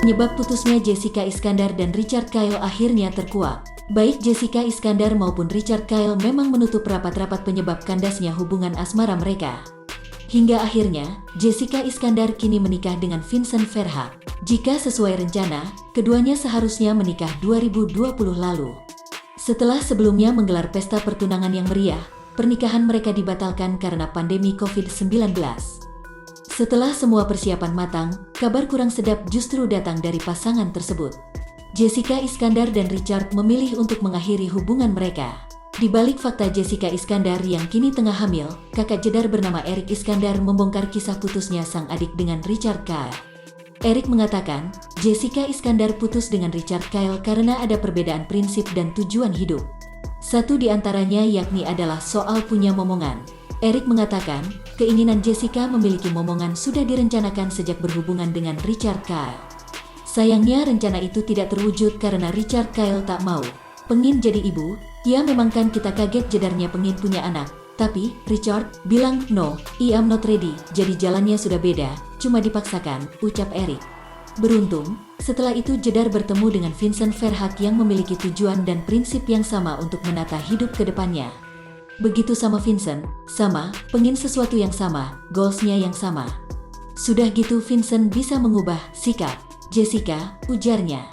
Penyebab putusnya Jessica Iskandar dan Richard Kyle akhirnya terkuak. Baik Jessica Iskandar maupun Richard Kyle memang menutup rapat-rapat penyebab kandasnya hubungan asmara mereka. Hingga akhirnya, Jessica Iskandar kini menikah dengan Vincent Verhaeghe. Jika sesuai rencana, keduanya seharusnya menikah 2020 lalu. Setelah sebelumnya menggelar pesta pertunangan yang meriah, pernikahan mereka dibatalkan karena pandemi COVID-19. Setelah semua persiapan matang, kabar kurang sedap justru datang dari pasangan tersebut. Jessica Iskandar dan Richard memilih untuk mengakhiri hubungan mereka. Di balik fakta Jessica Iskandar yang kini tengah hamil, kakak jedar bernama Eric Iskandar membongkar kisah putusnya sang adik dengan Richard Kyle. Eric mengatakan, Jessica Iskandar putus dengan Richard Kyle karena ada perbedaan prinsip dan tujuan hidup. Satu di antaranya yakni adalah soal punya momongan. Eric mengatakan, keinginan Jessica memiliki momongan sudah direncanakan sejak berhubungan dengan Richard Kyle. Sayangnya rencana itu tidak terwujud karena Richard Kyle tak mau. Pengin jadi ibu, ya memang kan kita kaget jedarnya pengin punya anak. Tapi, Richard bilang, no, I am not ready, jadi jalannya sudah beda, cuma dipaksakan, ucap Eric. Beruntung, setelah itu jedar bertemu dengan Vincent Verhaeghe yang memiliki tujuan dan prinsip yang sama untuk menata hidup ke depannya. Begitu sama Vincent, sama, pengin sesuatu yang sama, goalsnya yang sama. Sudah gitu Vincent bisa mengubah sikap Jessica, ujarnya.